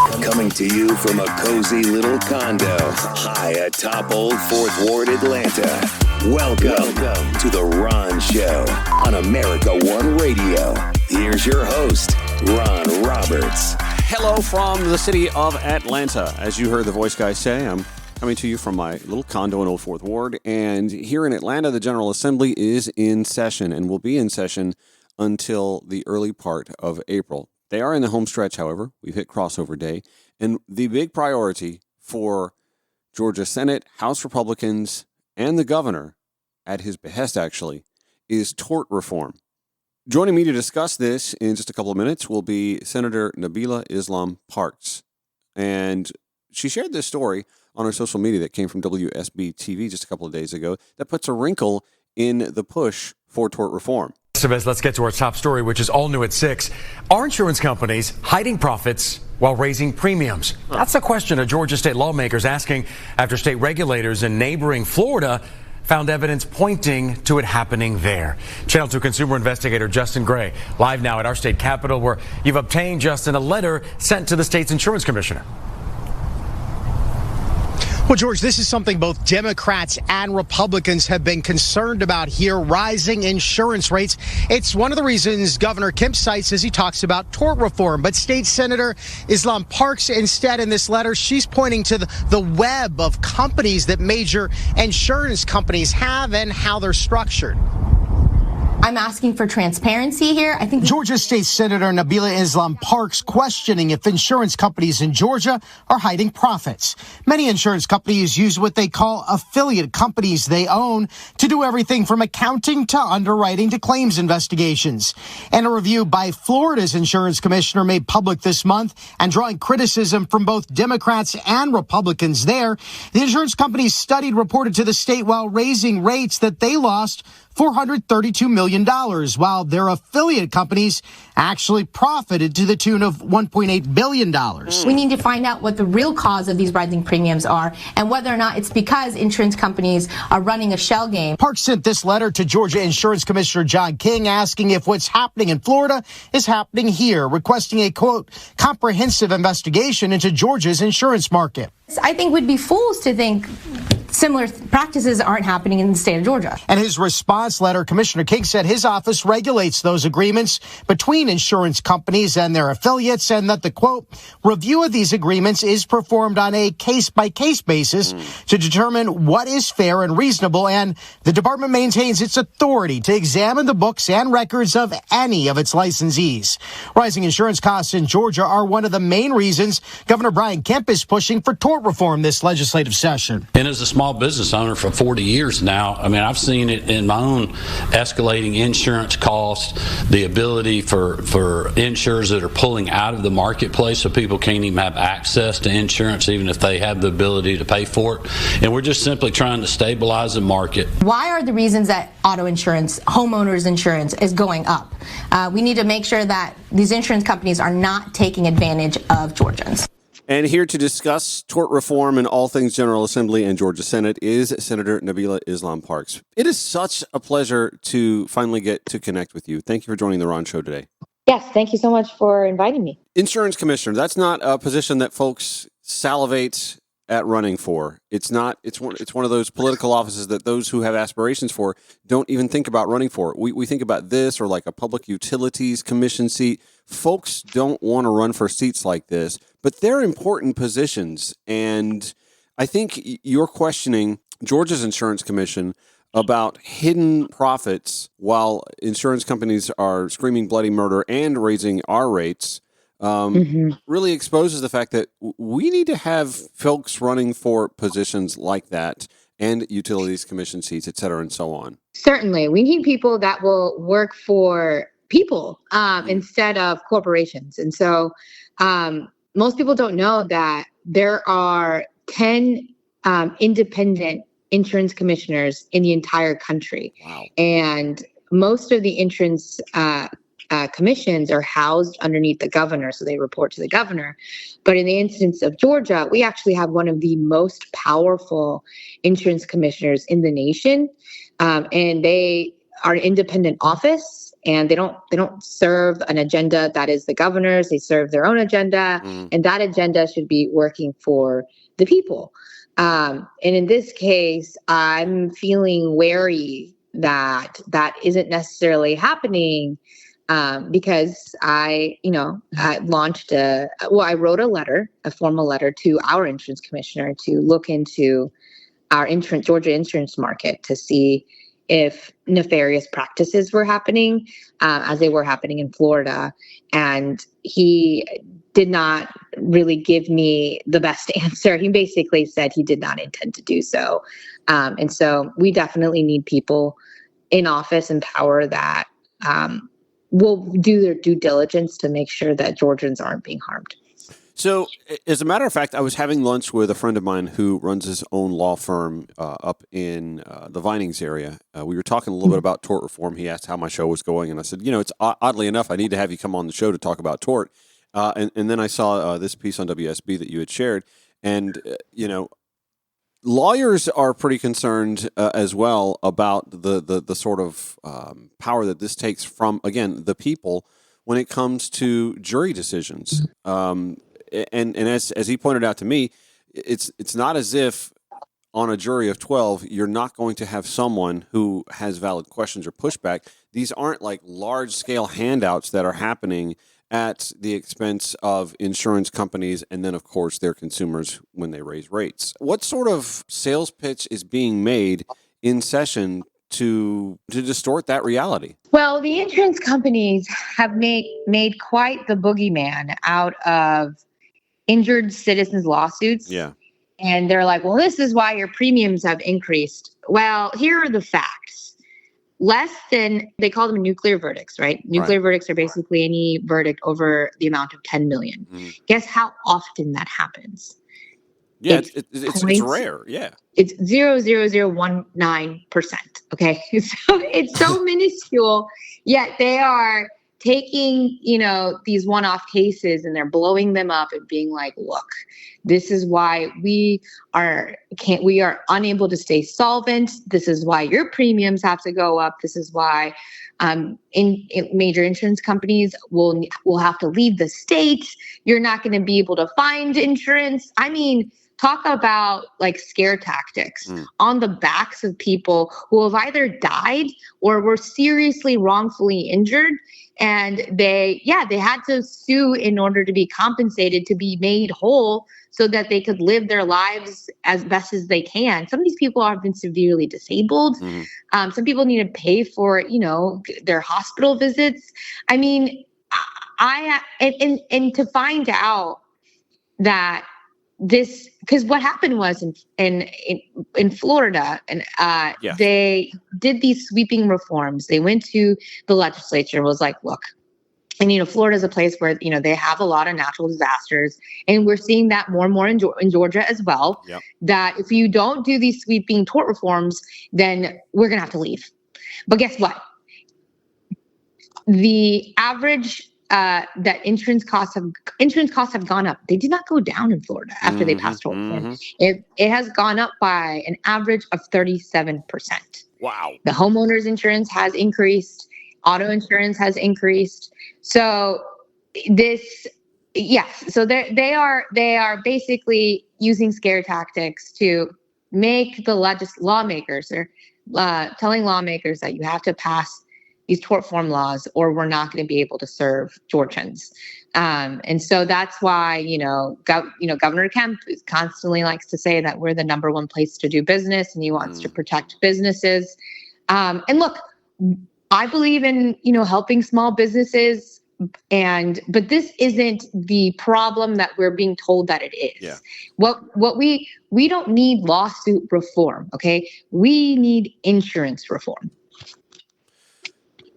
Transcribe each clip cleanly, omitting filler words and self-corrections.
Coming to you from a cozy little condo high atop Old 4th Ward, Atlanta. Welcome to The Ron Show on America One Radio. Here's your host, Ron Roberts. Hello from the city of Atlanta. As you heard the voice guy say, I'm coming to you from my little condo in Old 4th Ward. And here in Atlanta, the General Assembly is in session and will be in session until the early part of April. They are in the home stretch, however. We've hit crossover day. And the big priority for Georgia Senate, House Republicans, and the governor, at his behest actually, is tort reform. Joining me to discuss this in just a couple of minutes will be Senator Nabila Islam Parkes. And she shared this story on her social media that came from WSB TV just a couple of days ago that puts a wrinkle in the push for tort reform. Let's get to our top story, which is all new at 6. Are insurance companies hiding profits while raising premiums? That's a question of Georgia state lawmakers asking after state regulators in neighboring Florida found evidence pointing to it happening there. Channel 2 consumer investigator Justin Gray, live now at our state capitol, where you've obtained, Justin, a letter sent to the state's insurance commissioner. Well, George, this is something both Democrats and Republicans have been concerned about here, rising insurance rates. It's one of the reasons Governor Kemp cites as he talks about tort reform. But State Senator Islam Parkes, instead, in this letter, she's pointing to the web of companies that major insurance companies have and how they're structured. I'm asking for transparency here. I think Georgia State Senator Nabila Islam Parkes questioning if insurance companies in Georgia are hiding profits. Many insurance companies use what they call affiliate companies they own to do everything from accounting to underwriting to claims investigations. And a review by Florida's insurance commissioner made public this month and drawing criticism from both Democrats and Republicans there. The insurance companies studied reported to the state while raising rates that they lost $432 million, while their affiliate companies actually profited to the tune of $1.8 billion. We need to find out what the real cause of these rising premiums are and whether or not it's because insurance companies are running a shell game. Parkes sent this letter to Georgia Insurance Commissioner John King asking if what's happening in Florida is happening here, requesting a, quote, comprehensive investigation into Georgia's insurance market. I think we'd be fools to think similar practices aren't happening in the state of Georgia. And his response letter, Commissioner King said his office regulates those agreements between insurance companies and their affiliates, and that the, quote, review of these agreements is performed on a case-by-case basis to determine what is fair and reasonable, and the department maintains its authority to examine the books and records of any of its licensees. Rising insurance costs in Georgia are one of the main reasons Governor Brian Kemp is pushing for tort reform this legislative session. And as a small business owner for 40 years now, I mean, I've seen it in my own escalating insurance costs, the ability for insurers that are pulling out of the marketplace so people can't even have access to insurance even if they have the ability to pay for it. And we're just simply trying to stabilize the market. Why are the reasons that auto insurance, homeowners insurance is going up? We need to make sure that these insurance companies are not taking advantage of Georgians. And here to discuss tort reform and all things General Assembly and Georgia Senate is Senator Nabila Islam Parkes. It is such a pleasure to finally get to connect with you. Thank you for joining the Ron Show today. Yes, thank you so much for inviting me. Insurance commissioner, that's not a position that folks salivate at running for. It's not. It's one of those political offices that those who have aspirations for don't even think about running for. We think about this or like a public utilities commission seat. Folks don't want to run for seats like this, but they're important positions. And I think you're questioning Georgia's insurance commission about hidden profits while insurance companies are screaming bloody murder and raising our rates. Really exposes the fact that we need to have folks running for positions like that and utilities commission seats, et cetera, and so on. Certainly. We need people that will work for people instead of corporations. And so most people don't know that there are 10 independent insurance commissioners in the entire country. Wow. And most of the insurance commissions are housed underneath the governor, so they report to the governor. But in the instance of Georgia, we actually have one of the most powerful insurance commissioners in the nation, and they are an independent office, and they don't serve an agenda that is the governor's. They serve their own agenda, and that agenda should be working for the people. And in this case, I'm feeling wary that isn't necessarily happening, because I wrote a formal letter to our insurance commissioner to look into our Georgia insurance market to see if nefarious practices were happening, as they were happening in Florida. And he did not really give me the best answer. He basically said he did not intend to do so. And so we definitely need people in office and power that will do their due diligence to make sure that Georgians aren't being harmed. So, as a matter of fact, I was having lunch with a friend of mine who runs his own law firm up in the Vinings area. We were talking a little bit about tort reform. He asked how my show was going, and I said, it's oddly enough, I need to have you come on the show to talk about tort. And then I saw this piece on WSB that you had shared, and lawyers are pretty concerned as well about the sort of power that this takes from, again, the people when it comes to jury decisions. And as he pointed out to me, it's not as if on a jury of 12 you're not going to have someone who has valid questions or pushback. These aren't like large scale handouts that are happening at the expense of insurance companies and then, of course, their consumers when they raise rates. What sort of sales pitch is being made in session to distort that reality? Well, the insurance companies have made quite the boogeyman out of injured citizens' lawsuits. Yeah. And they're like, well, this is why your premiums have increased. Well, here are the facts. They call them nuclear verdicts, right? Nuclear verdicts are basically any verdict over the amount of 10 million. Guess how often that happens? Yeah, it's rare. Yeah. It's 0.0019%. Okay. So it's so minuscule, yet they are taking, these one-off cases and they're blowing them up and being like, look, this is why we are unable to stay solvent. This is why your premiums have to go up. This is why in major insurance companies will have to leave the state. You're not going to be able to find insurance. I mean, talk about like scare tactics on the backs of people who have either died or were seriously wrongfully injured. And they had to sue in order to be compensated, to be made whole so that they could live their lives as best as they can. Some of these people have been severely disabled. Some people need to pay for, their hospital visits. I mean, and to find out that this, because what happened was in Florida, and they did these sweeping reforms. They went to the legislature, was like, look, and Florida is a place where they have a lot of natural disasters, and we're seeing that more and more in Georgia as well. Yep. That if you don't do these sweeping tort reforms, then we're gonna have to leave. But guess what? The average that insurance costs have gone up. They did not go down in Florida after they passed tort reform. It has gone up by an average of 37%. Wow. The homeowners insurance has increased. Auto insurance has increased. So so they are basically using scare tactics to make the lawmakers, or telling lawmakers that you have to pass these tort reform laws or we're not going to be able to serve Georgians. And so that's why, Governor Kemp constantly likes to say that we're the number one place to do business, and he wants to protect businesses. And look, I believe in, helping small businesses, but this isn't the problem that we're being told that it is. Yeah. What we don't need lawsuit reform. Okay. We need insurance reform.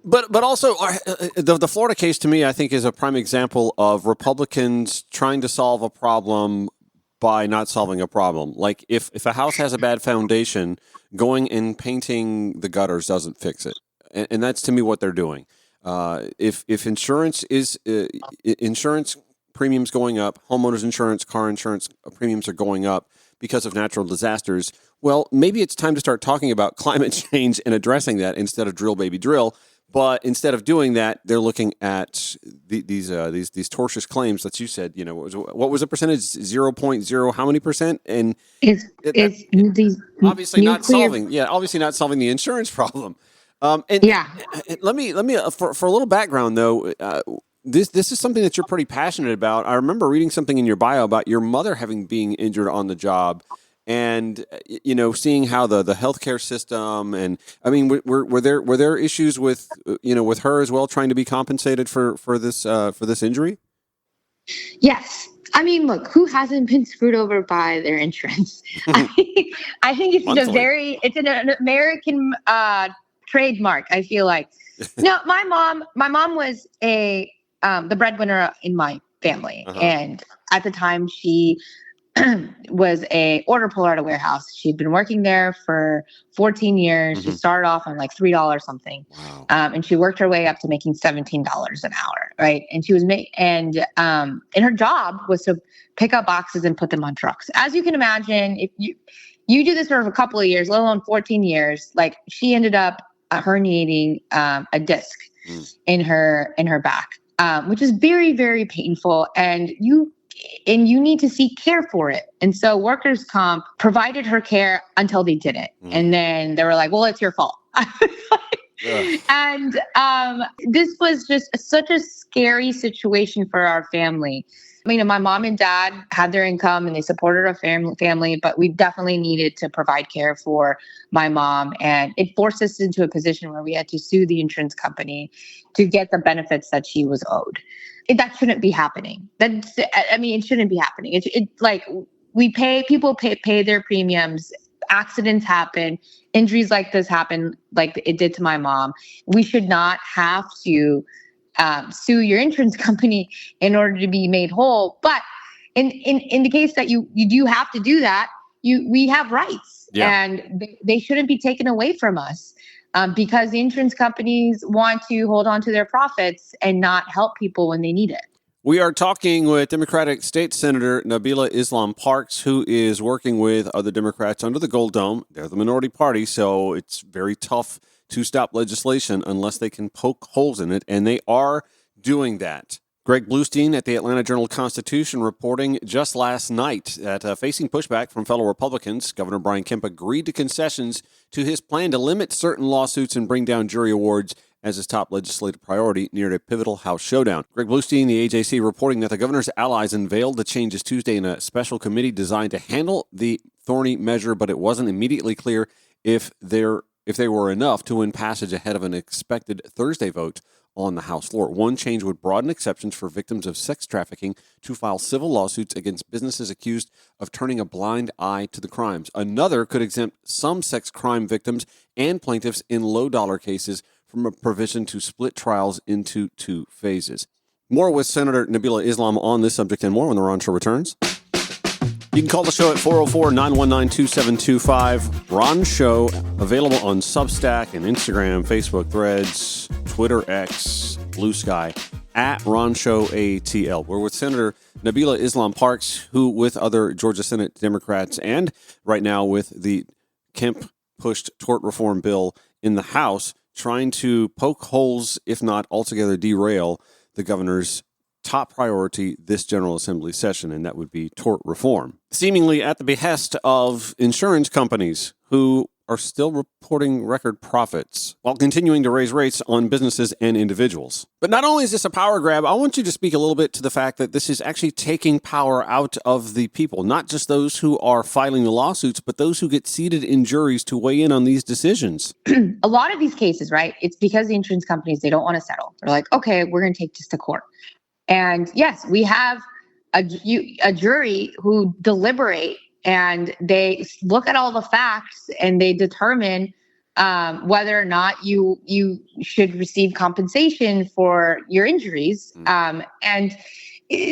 But also the Florida case to me, I think, is a prime example of Republicans trying to solve a problem by not solving a problem. Like if a house has a bad foundation, going and painting the gutters doesn't fix it. And that's to me what they're doing. If insurance premiums going up, homeowners insurance, car insurance premiums are going up because of natural disasters, well, maybe it's time to start talking about climate change and addressing that instead of drill, baby, drill. But instead of doing that, they're looking at these tortious claims that you said. What was the percentage? 0.0 how many percent? And It's these obviously not nuclear. not solving the insurance problem. And Yeah. let me for a little background though. This is something that you're pretty passionate about. I remember reading something in your bio about your mother being injured on the job. And seeing how the healthcare system, and I mean, were there issues with with her as well, trying to be compensated for this injury? Yes. I mean, look, who hasn't been screwed over by their insurance? I think it's an American trademark. I feel like. No, my mom was the breadwinner in my family, and at the time she was a order puller at a warehouse. She'd been working there for 14 years. She started off on like $3 something. Wow. And she worked her way up to making $17 an hour. Right. And she was and her job was to pick up boxes and put them on trucks. As you can imagine, if you do this for a couple of years, let alone 14 years, like she ended up herniating a disc in her back, which is very, very painful. And you need to seek care for it. And so workers' comp provided her care until they didn't. And then they were like, well, it's your fault. And this was just such a scary situation for our family. I mean, my mom and dad had their income and they supported our family, but we definitely needed to provide care for my mom. And it forced us into a position where we had to sue the insurance company to get the benefits that she was owed. That shouldn't be happening. It shouldn't be happening. It's like people pay their premiums. Accidents happen. Injuries like this happen, like it did to my mom. We should not have to sue your insurance company in order to be made whole. But in the case that you do have to do that, we have rights, and they shouldn't be taken away from us. Because the insurance companies want to hold on to their profits and not help people when they need it. We are talking with Democratic State Senator Nabila Islam Parkes, who is working with other Democrats under the Gold Dome. They're the minority party, so it's very tough to stop legislation unless they can poke holes in it, and they are doing that. Greg Bluestein at the Atlanta Journal-Constitution reporting just last night that facing pushback from fellow Republicans, Governor Brian Kemp agreed to concessions to his plan to limit certain lawsuits and bring down jury awards as his top legislative priority near a pivotal House showdown. Greg Bluestein, the AJC, reporting that the governor's allies unveiled the changes Tuesday in a special committee designed to handle the thorny measure, but it wasn't immediately clear if they were enough to win passage ahead of an expected Thursday vote on the House floor. One change would broaden exceptions for victims of sex trafficking to file civil lawsuits against businesses accused of turning a blind eye to the crimes. Another could exempt some sex crime victims and plaintiffs in low-dollar cases from a provision to split trials into 2 phases. More with Senator Nabila Islam on this subject and more when the Ron Show returns. You can call the show at 404-919-2725. Ron Show, available on Substack and Instagram, Facebook, Threads, Twitter, X, Blue Sky, at Ron Show ATL. We're with Senator Nabila Islam Parkes, who, with other Georgia Senate Democrats and right now with the Kemp-pushed tort reform bill in the House, trying to poke holes, if not altogether derail, the governor's top priority this General Assembly session, and that would be tort reform. Seemingly at the behest of insurance companies who are still reporting record profits while continuing to raise rates on businesses and individuals. But not only is this a power grab, I want you to speak a little bit to the fact that this is actually taking power out of the people, not just those who are filing the lawsuits, but those who get seated in juries to weigh in on these decisions. A lot of these cases, right, it's because the insurance companies, they don't want to settle. They're like, okay, we're going to take this to court. And yes, we have a jury who deliberate and they look at all the facts and they determine whether or not you should receive compensation for your injuries. And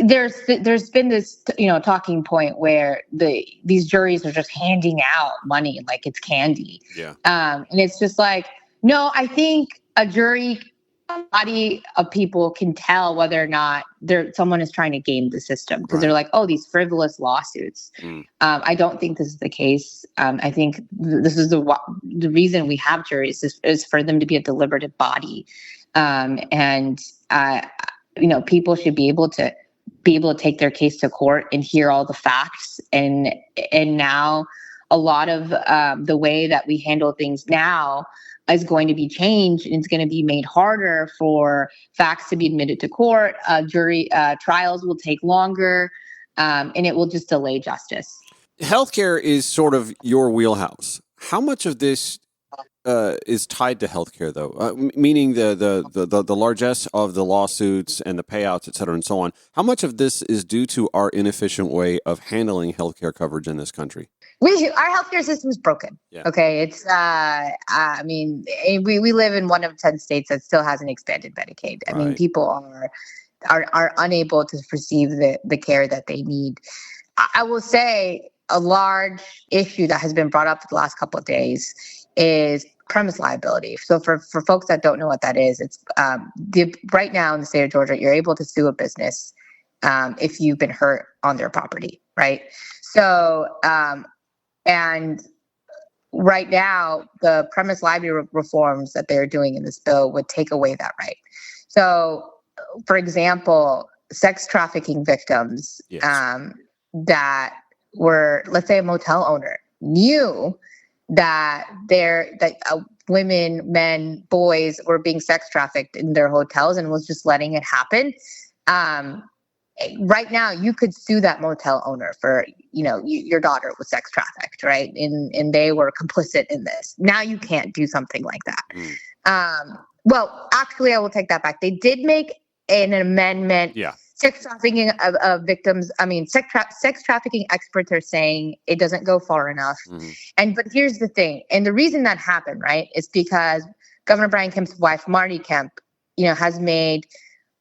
there's been this talking point where these juries are just handing out money like it's candy. Yeah. And it's just like, no, I think a jury body of people can tell whether or not someone is trying to game the system because they're like, oh, these frivolous lawsuits. I don't think this is the case. I think this is the reason we have juries is for them to be a deliberative body, and people should be able to take their case to court and hear all the facts. And now a lot of the way that we handle things now is going to be changed, and it's going to be made harder for facts to be admitted to court. Jury trials will take longer, and it will just delay justice. Healthcare is sort of your wheelhouse. How much of this is tied to healthcare, though? Meaning the largesse of the lawsuits and the payouts, et cetera, and so on. How much of this is due to our inefficient way of handling healthcare coverage in this country? Our healthcare system is broken. Yeah. Okay. It's, we live in one of 10 states that still hasn't expanded Medicaid. I mean, people are unable to receive the care that they need. I will say a large issue that has been brought up the last couple of days is premise liability. So for folks that don't know what that is, it's right now in the state of Georgia, you're able to sue a business if you've been hurt on their property, right? So, and right now, the premise liability reforms that they're doing in this bill would take away that right. So, for example, sex trafficking victims that were, let's say, a motel owner knew that women, men, boys were being sex trafficked in their hotels and was just letting it happen. Right now, you could sue that motel owner for, your daughter was sex trafficked, right? And they were complicit in this. Now you can't do something like that. Well, actually, I will take that back. They did make an amendment. Yeah. Sex trafficking of victims. I mean, sex trafficking experts are saying it doesn't go far enough. But here's the thing. And the reason that happened, right, is because Governor Brian Kemp's wife, Marty Kemp, has made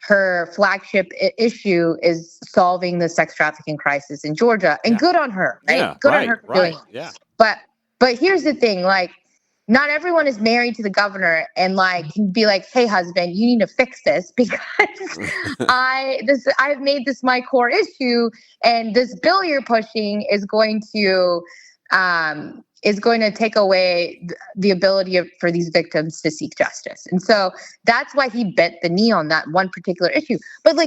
her flagship issue is solving the sex trafficking crisis in Georgia. And good on her, right? Yeah, good on her for doing it. Yeah. But here's the thing, not everyone is married to the governor and can be like, hey, husband, you need to fix this because I've made this my core issue, and this bill you're pushing is going to take away the ability for these victims to seek justice. And so that's why he bent the knee on that one particular issue. But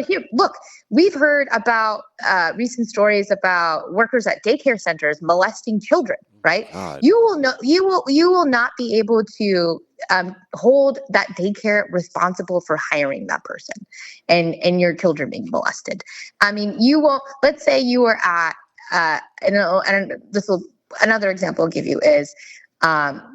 here, look, we've heard about recent stories about workers at daycare centers molesting children, right? God. You will not be able to hold that daycare responsible for hiring that person and your children being molested. I mean, you won't, let's say you were at, another example I'll give you is,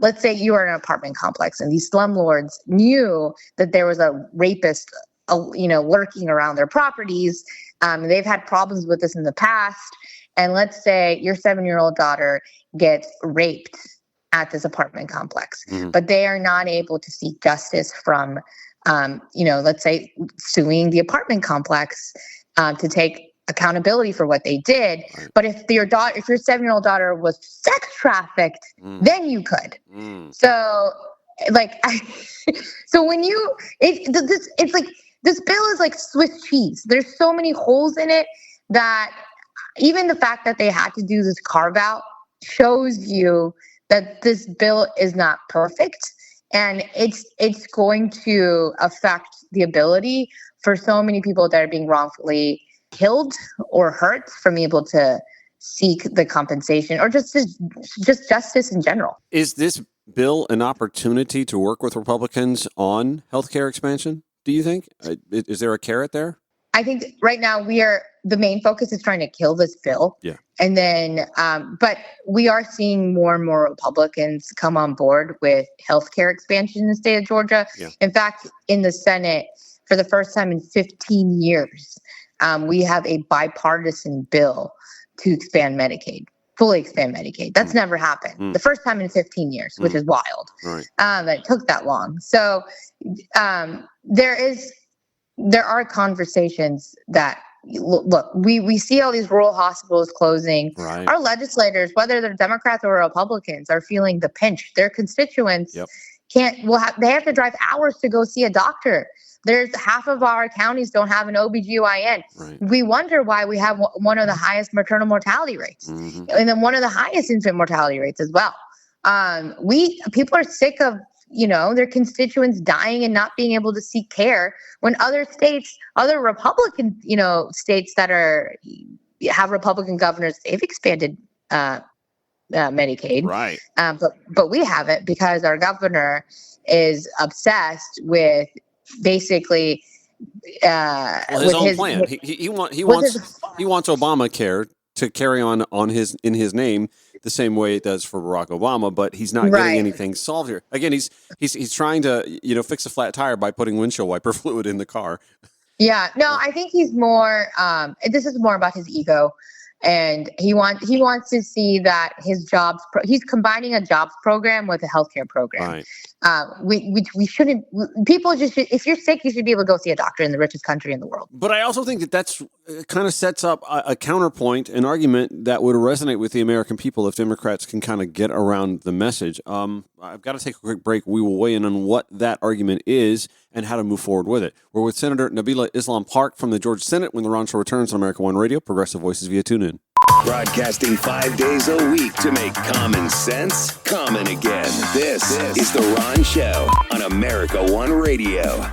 let's say you are in an apartment complex and these slumlords knew that there was a rapist, lurking around their properties. They've had problems with this in the past. And let's say your 7-year-old daughter gets raped at this apartment complex, but they are not able to seek justice from, let's say suing the apartment complex to take accountability for what they did. Right. But if your 7-year-old daughter was sex trafficked, then you could. So so when it's like this bill is like Swiss cheese. There's so many holes in it that even the fact that they had to do this carve out shows you that this bill is not perfect, and it's going to affect the ability for so many people that are being wrongfully killed or hurt from being able to seek the compensation or just justice in general. Is this bill an opportunity to work with Republicans on healthcare expansion, do you think? Is there a carrot there? I think right now the main focus is trying to kill this bill. Yeah. And then, but we are seeing more and more Republicans come on board with healthcare expansion in the state of Georgia. Yeah. In fact, in the Senate, for the first time in 15 years, we have a bipartisan bill to expand Medicaid, fully expand Medicaid. That's never happened. The first time in 15 years, which is wild. Right. That it took that long. So there are conversations that, look, we see all these rural hospitals closing. Right. Our legislators, whether they're Democrats or Republicans, are feeling the pinch. Their constituents they have to drive hours to go see a doctor. There's half of our counties don't have an OBGYN. Right. We wonder why we have one of the highest maternal mortality rates, and then one of the highest infant mortality rates as well. People are sick of their constituents dying and not being able to seek care when other Republican states that have Republican governors, they've expanded Medicaid, right? But we haven't, because our governor is obsessed with basically his own plan. He wants Obamacare to carry on in his name the same way it does for Barack Obama, but he's not getting anything solved here. Again, he's trying to fix a flat tire by putting windshield wiper fluid in the car. Yeah, no, I think he's more. This is more about his ego, and he wants to see that his jobs. He's combining a jobs program with a healthcare program. Right. We shouldn't. People just if you're sick, you should be able to go see a doctor in the richest country in the world. But I also think that's kind of sets up a counterpoint, an argument that would resonate with the American people if Democrats can kind of get around the message. I've got to take a quick break. We will weigh in on what that argument is and how to move forward with it. We're with Senator Nabila Islam Parkes from the Georgia Senate when the Ron Show returns on America One Radio, Progressive Voices via TuneIn. Broadcasting 5 days a week to make common sense common again. This is The Ron Show on America One Radio.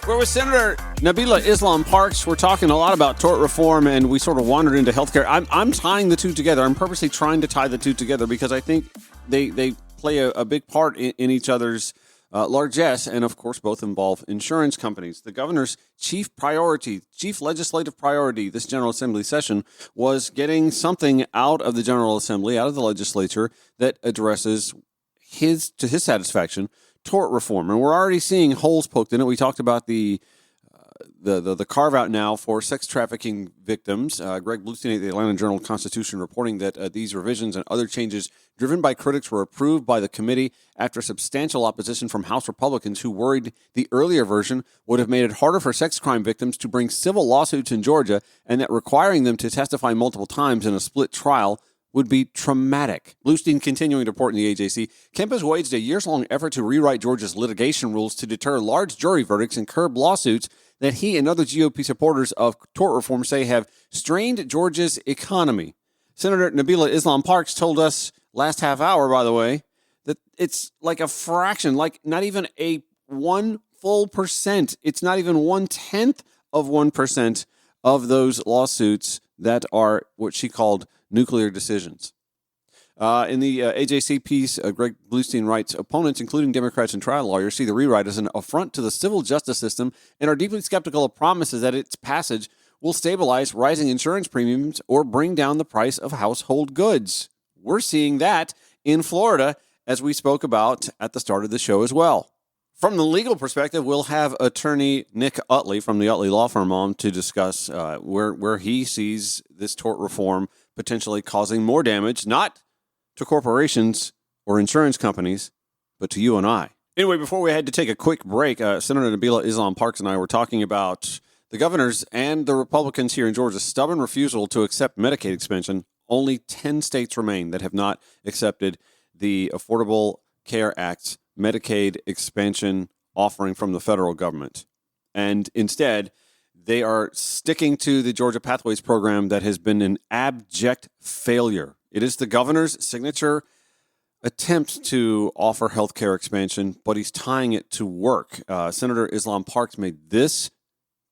We're with Senator Nabila Islam Parkes. We're talking a lot about tort reform, and we sort of wandered into healthcare. I'm tying the two together. I'm purposely trying to tie the two together because I think they play a big part in each other's largesse, and of course both involve insurance companies. The governor's chief legislative priority this General Assembly session was getting something out of the General Assembly, out of the legislature, that addresses to his satisfaction, tort reform. And we're already seeing holes poked in it. We talked about the carve out now for sex trafficking victims. Greg Bluestein at the Atlanta Journal-Constitution reporting that these revisions and other changes driven by critics were approved by the committee after substantial opposition from House Republicans who worried the earlier version would have made it harder for sex crime victims to bring civil lawsuits in Georgia, and that requiring them to testify multiple times in a split trial would be traumatic. Bluestein continuing to report in the AJC, Kemp has waged a years-long effort to rewrite Georgia's litigation rules to deter large jury verdicts and curb lawsuits that he and other GOP supporters of tort reform say have strained Georgia's economy. Senator Nabila Islam Parkes told us last half hour, by the way, that it's like a fraction, like not even a 1% It's not even 0.1% of those lawsuits that are what she called nuclear decisions. In the AJC piece, Greg Bluestein writes, opponents, including Democrats and trial lawyers, see the rewrite as an affront to the civil justice system and are deeply skeptical of promises that its passage will stabilize rising insurance premiums or bring down the price of household goods. We're seeing that in Florida, as we spoke about at the start of the show as well. From the legal perspective, we'll have attorney Nick Utley from the Utley Law Firm on to discuss where he sees this tort reform potentially causing more damage, not to corporations or insurance companies, but to you and I. Anyway, before we had to take a quick break, Senator Nabila Islam Parkes and I were talking about the governors and the Republicans here in Georgia's stubborn refusal to accept Medicaid expansion. Only 10 states remain that have not accepted the Affordable Care Act's Medicaid expansion offering from the federal government. And instead, they are sticking to the Georgia Pathways program that has been an abject failure. It is the governor's signature attempt to offer health care expansion, but he's tying it to work. Senator Islam Parkes made this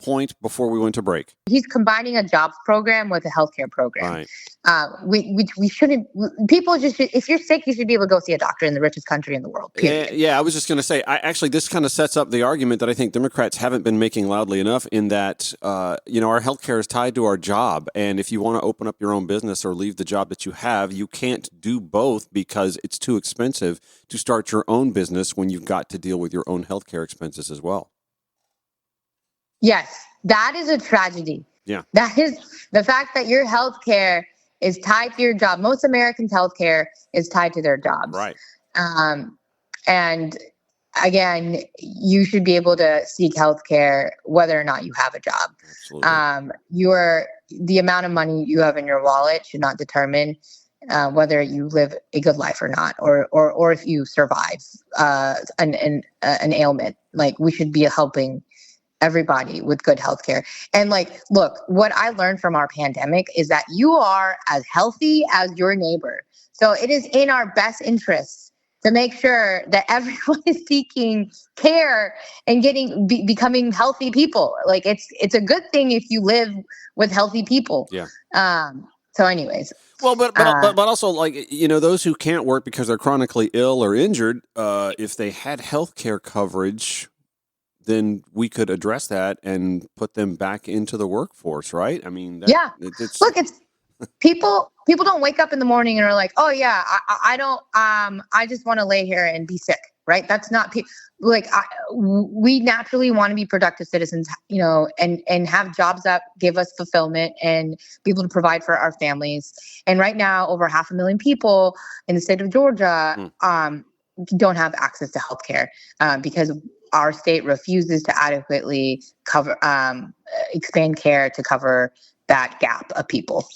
point before we went to break. He's combining a jobs program with a healthcare program. Right. We shouldn't. People just if you're sick, you should be able to go see a doctor in the richest country in the world. Period. Yeah, I was just going to say. This kind of sets up the argument that I think Democrats haven't been making loudly enough. In that, our healthcare is tied to our job, and if you want to open up your own business or leave the job that you have, you can't do both because it's too expensive to start your own business when you've got to deal with your own healthcare expenses as well. Yes, that is a tragedy. Yeah. That is the fact that your health care is tied to your job. Most Americans' health care is tied to their jobs. Right. And again, you should be able to seek health care whether or not you have a job. Absolutely. The amount of money you have in your wallet should not determine whether you live a good life or not, or if you survive an ailment. Like, we should be helping everybody with good healthcare. And like, look, what I learned from our pandemic is that you are as healthy as your neighbor. So it is in our best interests to make sure that everyone is seeking care and becoming healthy people. Like, it's a good thing if you live with healthy people. Yeah. So anyways. Well, but also, like, those who can't work because they're chronically ill or injured, if they had health care coverage, then we could address that and put them back into the workforce, right? I mean, it's people don't wake up in the morning and are like, oh yeah, I just want to lay here and be sick, right? That's not we naturally want to be productive citizens, and have jobs that give us fulfillment and be able to provide for our families. And right now, over 500,000 people in the state of Georgia don't have access to healthcare because our state refuses to adequately expand care to cover that gap of people.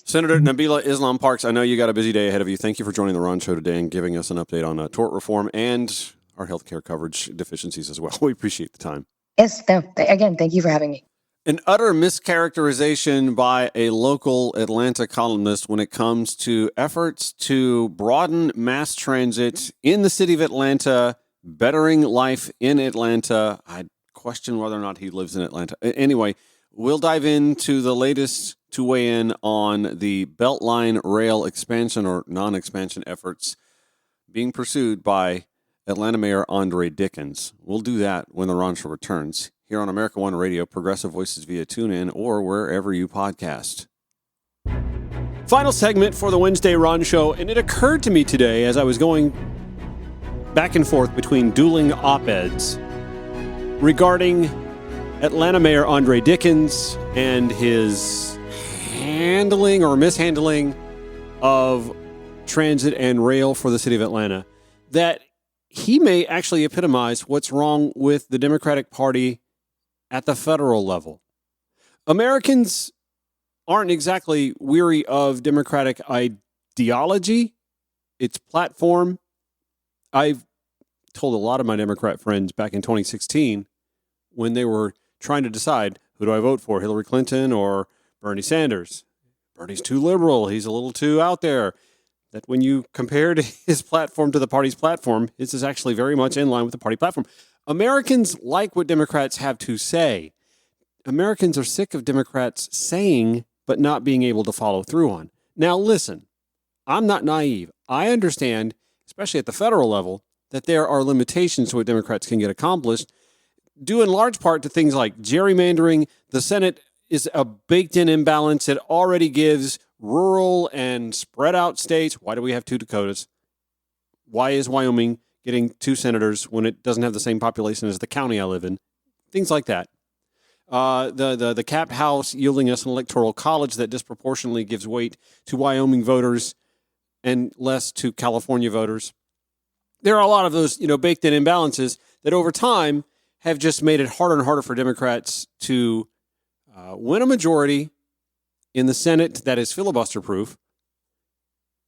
Senator Nabila Islam Parkes, I know you got a busy day ahead of you. Thank you for joining the Ron Show today and giving us an update on tort reform and our healthcare coverage deficiencies as well. We appreciate the time. Yes, again, thank you for having me. An utter mischaracterization by a local Atlanta columnist when it comes to efforts to broaden mass transit in the city of Atlanta, bettering life in Atlanta. I question whether or not he lives in Atlanta. Anyway, we'll dive into the latest to weigh in on the Beltline rail expansion or non-expansion efforts being pursued by Atlanta Mayor Andre Dickens. We'll do that when the Ron Show returns here on America One Radio, Progressive Voices via TuneIn, or wherever you podcast. Final segment for the Wednesday Ron Show, and it occurred to me today as I was going back and forth between dueling op-eds regarding Atlanta Mayor Andre Dickens and his handling or mishandling of transit and rail for the city of Atlanta, that he may actually epitomize what's wrong with the Democratic Party at the federal level. Americans aren't exactly weary of Democratic ideology, its platform. I've told a lot of my Democrat friends back in 2016 when they were trying to decide, who do I vote for, Hillary Clinton or Bernie Sanders? Bernie's too liberal. He's a little too out there. That when you compared his platform to the party's platform, this is actually very much in line with the party platform. Americans like what Democrats have to say. Americans are sick of Democrats saying, but not being able to follow through on. Now, listen, I'm not naive. I understand, especially at the federal level, that there are limitations to what Democrats can get accomplished, due in large part to things like gerrymandering. The Senate is a baked-in imbalance. It already gives rural and spread out states. Why do we have 2 Dakotas? Why is Wyoming getting 2 senators when it doesn't have the same population as the county I live in? Things like that. The capped house yielding us an electoral college that disproportionately gives weight to Wyoming voters and less to California voters. There are a lot of those, baked-in imbalances that over time have just made it harder and harder for Democrats to win a majority in the Senate that is filibuster-proof,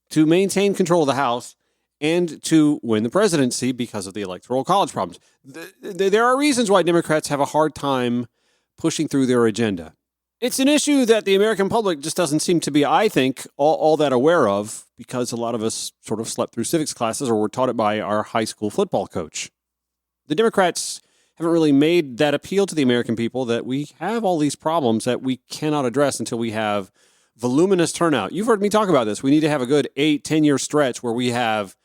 to maintain control of the House, and to win the presidency because of the electoral college problems. There are reasons why Democrats have a hard time pushing through their agenda. It's an issue that the American public just doesn't seem to be, I think, all that aware of, because a lot of us sort of slept through civics classes or were taught it by our high school football coach. The Democrats haven't really made that appeal to the American people that we have all these problems that we cannot address until we have voluminous turnout. You've heard me talk about this. We need to have a good 8-10 year stretch where we have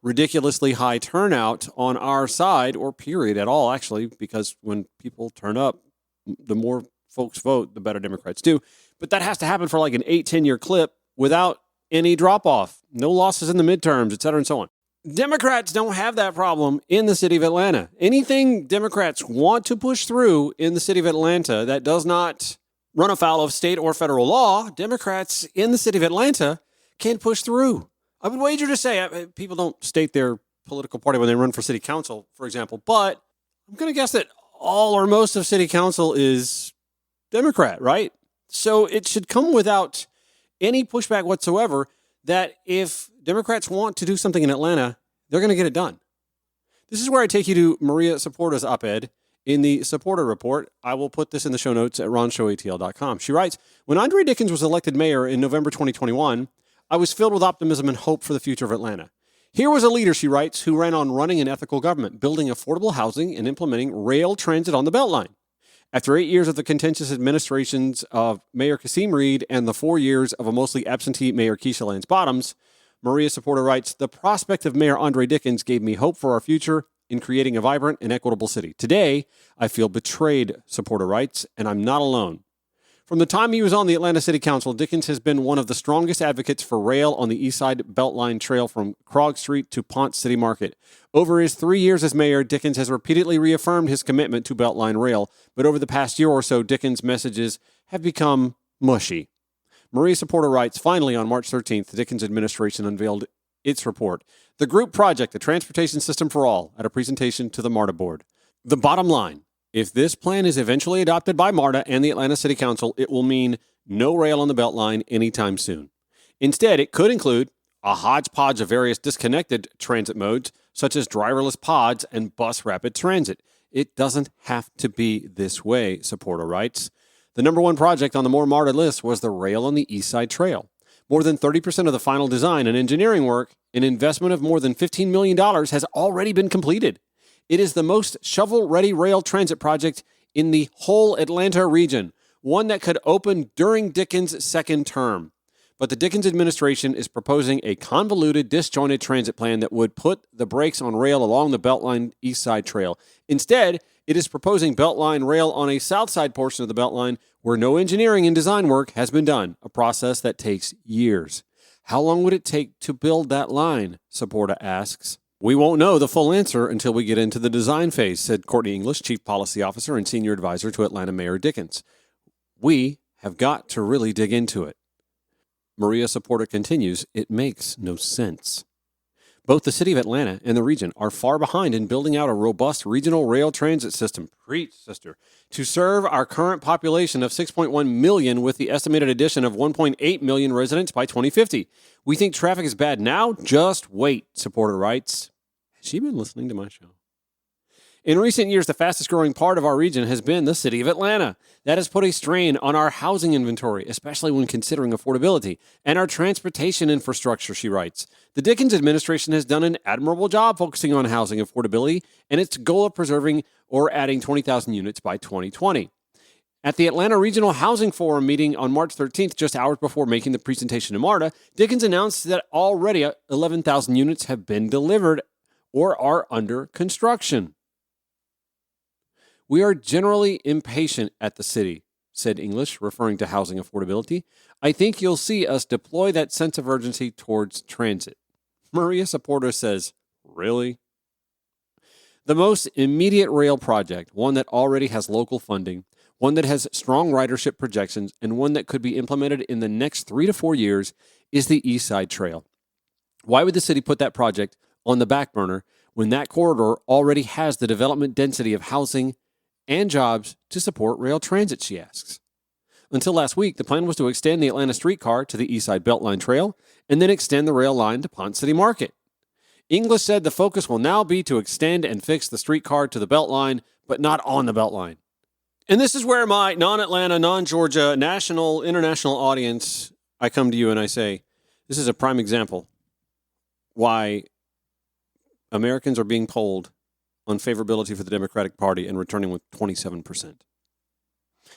ridiculously high turnout on our side, or period at all, actually, because when people turn up, the more folks vote, the better Democrats do. But that has to happen for like an 8-10 year clip without any drop off, no losses in the midterms, et cetera, and so on. Democrats don't have that problem in the city of Atlanta. Anything Democrats want to push through in the city of Atlanta that does not run afoul of state or federal law, Democrats in the city of Atlanta can't push through. I would wager to say, people don't state their political party when they run for city council, for example, but I'm going to guess that all or most of city council is Democrat, right? So it should come without any pushback whatsoever that if Democrats want to do something in Atlanta, they're going to get it done. This is where I take you to Maria Saporta's op-ed in the Saporta Report. I will put this in the show notes at ronshowatl.com. She writes, when Andre Dickens was elected mayor in November 2021, I was filled with optimism and hope for the future of Atlanta. Here was a leader, she writes, who ran on running an ethical government, building affordable housing and implementing rail transit on the Beltline. After 8 years of the contentious administrations of Mayor Kasim Reed and the 4 years of a mostly absentee Mayor Keisha Lance Bottoms, Maria Saporta writes, the prospect of Mayor Andre Dickens gave me hope for our future in creating a vibrant and equitable city. Today, I feel betrayed, Saporta writes, and I'm not alone. From the time he was on the Atlanta City Council, Dickens has been one of the strongest advocates for rail on the East Side Beltline Trail from Krog Street to Ponce City Market. Over his 3 years as mayor, Dickens has repeatedly reaffirmed his commitment to Beltline Rail, but over the past year or so, Dickens' messages have become mushy. Maria Saporta writes, finally, on March 13th, the Dickens administration unveiled its report, The Group Project, A Transportation System for All, at a presentation to the MARTA board. The bottom line, if this plan is eventually adopted by MARTA and the Atlanta City Council, it will mean no rail on the Beltline anytime soon. Instead, it could include a hodgepodge of various disconnected transit modes, such as driverless pods and bus rapid transit. It doesn't have to be this way, Saporta writes. The number one project on the more MARTA list was the rail on the East Side Trail. More than 30% of the final design and engineering work, an investment of more than $15 million, has already been completed. It is the most shovel-ready rail transit project in the whole Atlanta region, one that could open during Dickens' second term. But the Dickens administration is proposing a convoluted, disjointed transit plan that would put the brakes on rail along the Beltline East Side Trail. Instead, it is proposing Beltline rail on a south side portion of the Beltline where no engineering and design work has been done, a process that takes years. How long would it take to build that line? Saporta asks. We won't know the full answer until we get into the design phase, said Courtney English, Chief Policy Officer and Senior Advisor to Atlanta Mayor Dickens. We have got to really dig into it. Maria Saporta continues, it makes no sense. Both the city of Atlanta and the region are far behind in building out a robust regional rail transit system, preach, sister, to serve our current population of 6.1 million with the estimated addition of 1.8 million residents by 2050. We think traffic is bad now? Just wait, Saporta writes. Has she been listening to my show? In recent years, the fastest growing part of our region has been the city of Atlanta. That has put a strain on our housing inventory, especially when considering affordability, and our transportation infrastructure, she writes. The Dickens administration has done an admirable job focusing on housing affordability and its goal of preserving or adding 20,000 units by 2020. At the Atlanta Regional Housing Forum meeting on March 13th, just hours before making the presentation to MARTA, Dickens announced that already 11,000 units have been delivered or are under construction. We are generally impatient at the city, said English, referring to housing affordability. I think you'll see us deploy that sense of urgency towards transit. Maria Saporta says, really? The most immediate rail project, one that already has local funding, one that has strong ridership projections, and one that could be implemented in the next 3 to 4 years, is the East Side Trail. Why would the city put that project on the back burner when that corridor already has the development density of housing and jobs to support rail transit, she asks. Until last week, the plan was to extend the Atlanta streetcar to the East Side Beltline Trail and then extend the rail line to Ponce City Market. English said the focus will now be to extend and fix the streetcar to the Beltline, but not on the Beltline. And this is where my non-Atlanta, non-Georgia, national, international audience, I come to you and I say, this is a prime example why Americans are being polled on favorability for the Democratic Party and returning with 27%.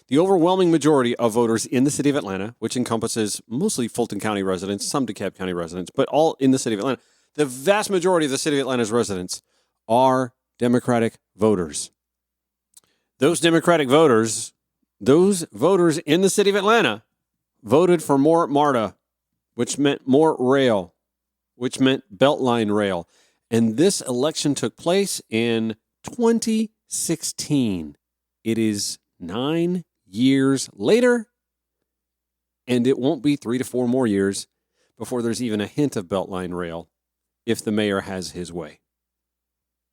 The overwhelming majority of voters in the city of Atlanta, which encompasses mostly Fulton County residents, some DeKalb County residents, but all in the city of Atlanta, the vast majority of the city of Atlanta's residents are Democratic voters. Those Democratic voters, those voters in the city of Atlanta, voted for more MARTA, which meant more rail, which meant Beltline rail. And this election took place in 2016. It is 9 years later, and it won't be 3 to 4 more years before there's even a hint of Beltline rail if the mayor has his way.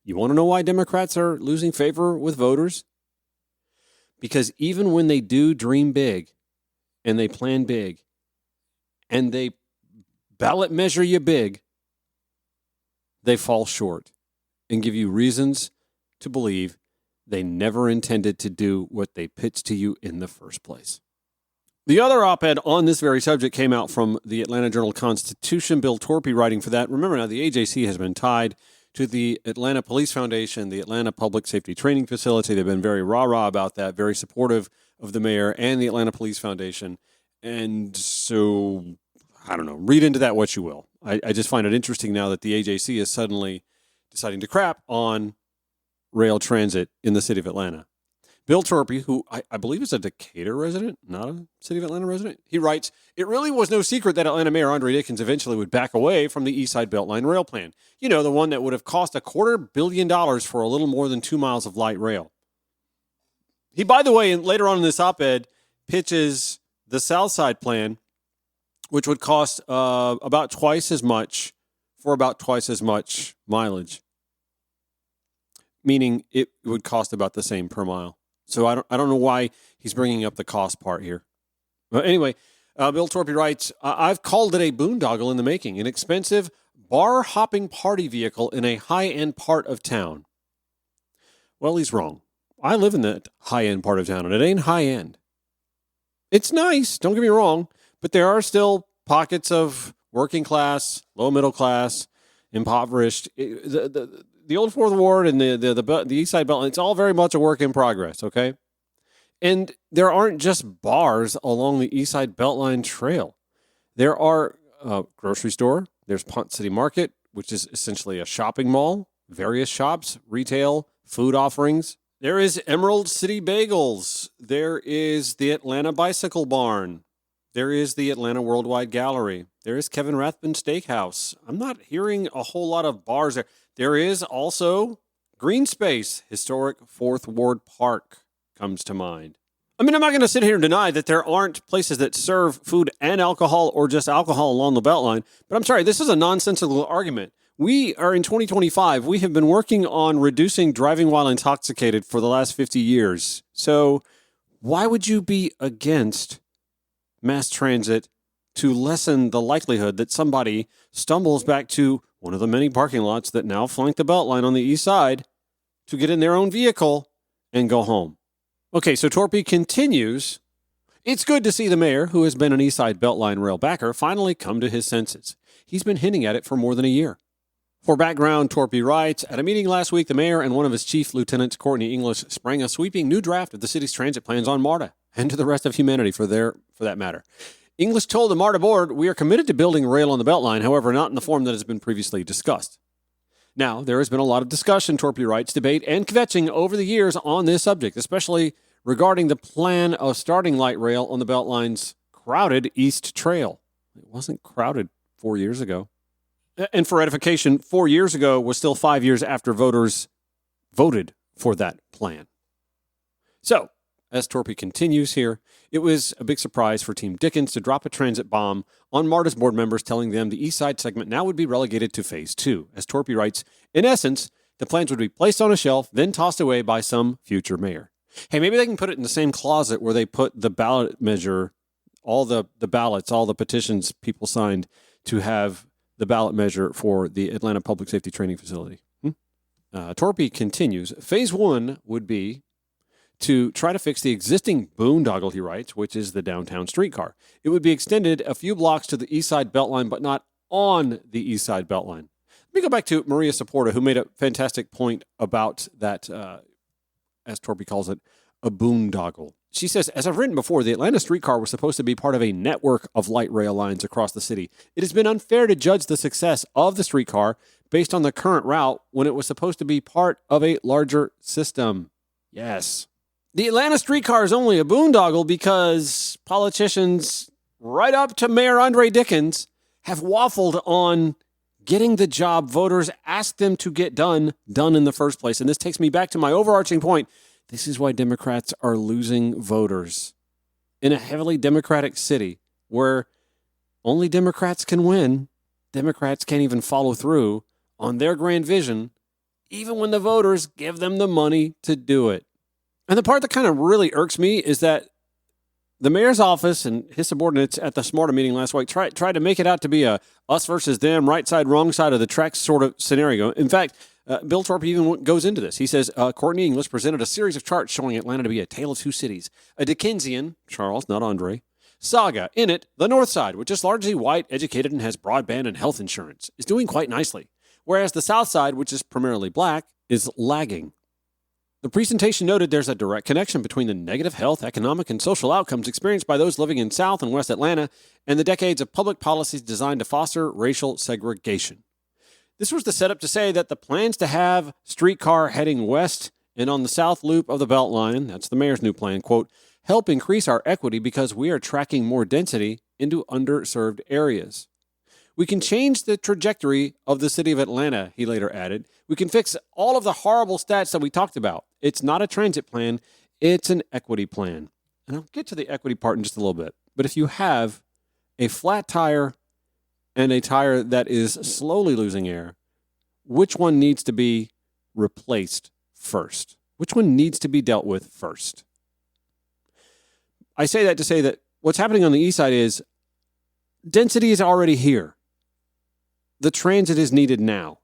You want to know why Democrats are losing favor with voters? Because even when they do dream big and they plan big and they ballot measure you big, they fall short and give you reasons to believe they never intended to do what they pitched to you in the first place. The other op-ed on this very subject came out from the Atlanta Journal-Constitution. Bill Torpy writing for that. Remember now, the AJC has been tied to the Atlanta Police Foundation, the Atlanta Public Safety Training Facility. They've been very rah-rah about that, very supportive of the mayor and the Atlanta Police Foundation. And so, I don't know, read into that what you will. I just find it interesting now that the AJC is suddenly deciding to crap on rail transit in the city of Atlanta. Bill Torpy, who I believe is a Decatur resident, not a City of Atlanta resident, he writes, "It really was no secret that Atlanta Mayor Andre Dickens eventually would back away from the East Side Beltline rail plan. You know, the one that would have cost $250 million for a little more than 2 miles of light rail." He, by the way, and later on in this op-ed, pitches the South Side plan, which would cost about twice as much for about twice as much mileage, meaning it would cost about the same per mile. So I don't know why he's bringing up the cost part here. But anyway, Bill Torpy writes, "I've called it a boondoggle in the making, an expensive bar-hopping party vehicle in a high-end part of town." Well, he's wrong. I live in that high-end part of town, and it ain't high-end. It's nice, don't get me wrong, but there are still pockets of working class, low middle class, impoverished. The old Fourth Ward and the East Side Beltline, it's all very much a work in progress, okay? And there aren't just bars along the East Side Beltline trail. There are a grocery store. There's Pont City Market, which is essentially a shopping mall, various shops, retail, food offerings. There is Emerald City Bagels. There is the Atlanta Bicycle Barn. There is the Atlanta Worldwide Gallery. There is Kevin Rathbun Steakhouse. I'm not hearing a whole lot of bars there. There is also Green Space, historic Fourth Ward Park comes to mind. I mean, I'm not going to sit here and deny that there aren't places that serve food and alcohol or just alcohol along the Beltline, but I'm sorry, this is a nonsensical argument. We are in 2025. We have been working on reducing driving while intoxicated for the last 50 years. So why would you be against mass transit to lessen the likelihood that somebody stumbles back to one of the many parking lots that now flank the Beltline on the east side to get in their own vehicle and go home? Okay, so Torpy continues. "It's good to see the mayor, who has been an East Side Beltline rail backer, finally come to his senses. He's been hinting at it for more than a year." For background, Torpy writes, "At a meeting last week, the mayor and one of his chief lieutenants, Courtney English, sprang a sweeping new draft of the city's transit plans on MARTA, and to the rest of humanity for that matter. English told the MARTA board, 'We are committed to building rail on the Beltline, however, not in the form that has been previously discussed.' Now, there has been a lot of discussion," Torpy writes, "debate and kvetching over the years on this subject, especially regarding the plan of starting light rail on the Beltline's crowded East Trail." It wasn't crowded 4 years ago. And for edification, 4 years ago was still 5 years after voters voted for that plan. So, as Torpy continues here, "It was a big surprise for Team Dickens to drop a transit bomb on MARTA's board members, telling them the East Side segment now would be relegated to Phase 2. As Torpy writes, "In essence, the plans would be placed on a shelf, then tossed away by some future mayor." Hey, maybe they can put it in the same closet where they put the ballot measure, all the ballots, all the petitions people signed to have the ballot measure for the Atlanta Public Safety Training Facility. Torpy continues, "Phase 1 would be to try to fix the existing boondoggle," he writes, "which is the downtown streetcar. It would be extended a few blocks to the East Side Beltline, but not on the East Side Beltline." Let me go back to Maria Saporta, who made a fantastic point about that, as Torpy calls it, a boondoggle. She says, "As I've written before, the Atlanta streetcar was supposed to be part of a network of light rail lines across the city. It has been unfair to judge the success of the streetcar based on the current route when it was supposed to be part of a larger system." Yes. The Atlanta streetcar is only a boondoggle because politicians, right up to Mayor Andre Dickens, have waffled on getting the job voters asked them to get done in the first place. And this takes me back to my overarching point. This is why Democrats are losing voters. In a heavily Democratic city where only Democrats can win, Democrats can't even follow through on their grand vision, even when the voters give them the money to do it. And the part that kind of really irks me is that The mayor's office and his subordinates at the SMARTA meeting last week tried to make it out to be a us versus them, right side, wrong side of the tracks sort of scenario. In fact, Bill Torpy even goes into this. He says, Courtney English presented a series of charts showing Atlanta to be a tale of two cities. A Dickensian, Charles, not Andre, saga. In it, the north side, which is largely white, educated, and has broadband and health insurance, is doing quite nicely. Whereas the south side, which is primarily black, is lagging. The presentation noted there's a direct connection between the negative health, economic, and social outcomes experienced by those living in South and West Atlanta and the decades of public policies designed to foster racial segregation. This was the setup to say that the plans to have streetcar heading west and on the south loop of the Beltline, that's the mayor's new plan, quote, help increase our equity because we are tracking more density into underserved areas. We can change the trajectory of the city of Atlanta, he later added. We can fix all of the horrible stats that we talked about. It's not a transit plan, it's an equity plan. And I'll get to the equity part in just a little bit. But if you have a flat tire and a tire that is slowly losing air, which one needs to be replaced first? Which one needs to be dealt with first? I say that to say that what's happening on the east side is density is already here. The transit is needed now.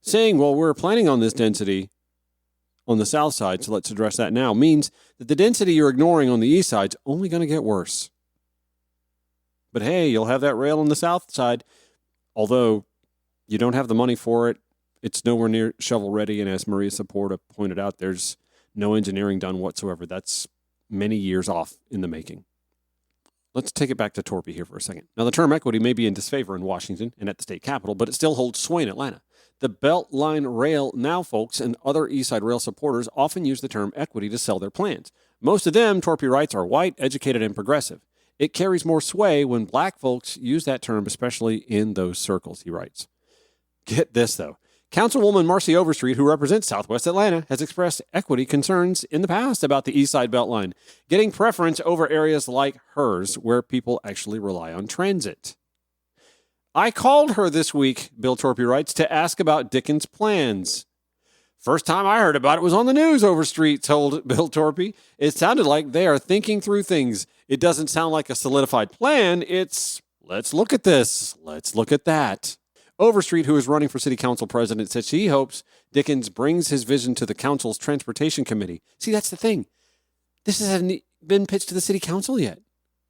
Saying, well, we're planning on this density on the south side, so let's address that now, means that the density you're ignoring on the east side is only going to get worse. But hey, you'll have that rail on the south side, although you don't have the money for it. It's nowhere near shovel ready, and as Maria Saporta pointed out, there's no engineering done whatsoever. That's many years off in the making. Let's take it back to Torpy here for a second. Now, the term equity may be in disfavor in Washington and at the state capitol, but it still holds sway in Atlanta. The Beltline Rail Now folks and other East Side Rail supporters often use the term equity to sell their plans. Most of them, Torpy writes, are white, educated, and progressive. It carries more sway when black folks use that term, especially in those circles, he writes. Get this, though. Councilwoman Marcy Overstreet, who represents Southwest Atlanta, has expressed equity concerns in the past about the East Side Beltline, getting preference over areas like hers where people actually rely on transit. I called her this week, Bill Torpy writes, to ask about Dickens' plans. First time I heard about it was on the news, Overstreet told Bill Torpy. It sounded like they are thinking through things. It doesn't sound like a solidified plan. It's, let's look at this, let's look at that. Overstreet, who is running for city council president, said she hopes Dickens brings his vision to the council's transportation committee. See, that's the thing. This hasn't been pitched to the city council yet.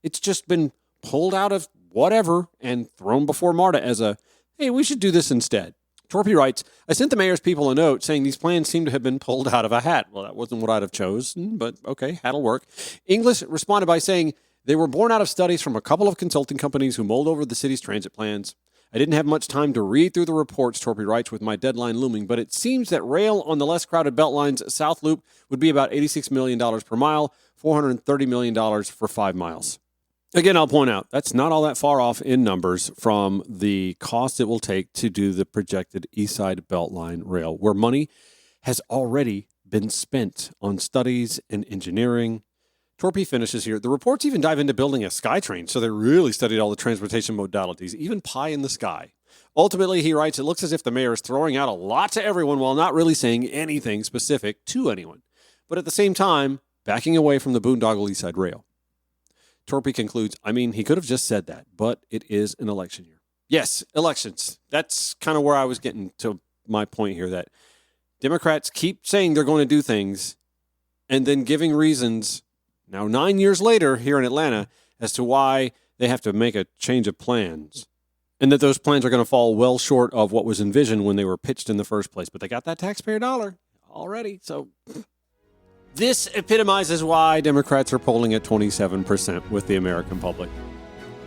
It's just been pulled out of whatever and thrown before MARTA as a, hey, we should do this instead. Torpy writes, I sent the mayor's people a note saying these plans seem to have been pulled out of a hat. Well, that wasn't what I'd have chosen, but okay, hat'll work. English responded by saying they were born out of studies from a couple of consulting companies who mulled over the city's transit plans. I didn't have much time to read through the reports, Torpy writes, with my deadline looming, but it seems that rail on the less crowded Beltline's South Loop would be about $86 million per mile, $430 million for 5 miles. Again, I'll point out, that's not all that far off in numbers from the cost it will take to do the projected East Side Beltline rail, where money has already been spent on studies and engineering. Torpy finishes here. The reports even dive into building a SkyTrain, so they really studied all the transportation modalities, even pie in the sky. Ultimately, he writes, it looks as if the mayor is throwing out a lot to everyone while not really saying anything specific to anyone, but at the same time, backing away from the boondoggle East Side Rail. Torpy concludes, I mean, he could have just said that, but it is an election year. Yes, elections. That's kind of where I was getting to my point here, that Democrats keep saying they're going to do things and then giving reasons now 9 years later here in Atlanta as to why they have to make a change of plans, and that those plans are going to fall well short of what was envisioned when they were pitched in the first place. But they got that taxpayer dollar already. So this epitomizes why Democrats are polling at 27% with the American public.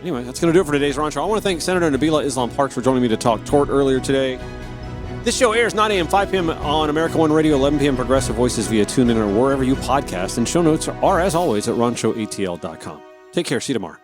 Anyway, that's going to do it for today's Ron Show. I want to thank Senator Nabila Islam Parkes for joining me to talk tort earlier today. This show airs 9 a.m., 5 p.m. on America One Radio, 11 p.m. Progressive Voices via TuneIn or wherever you podcast. And show notes are, as always, at RonShowATL.com. Take care. See you tomorrow.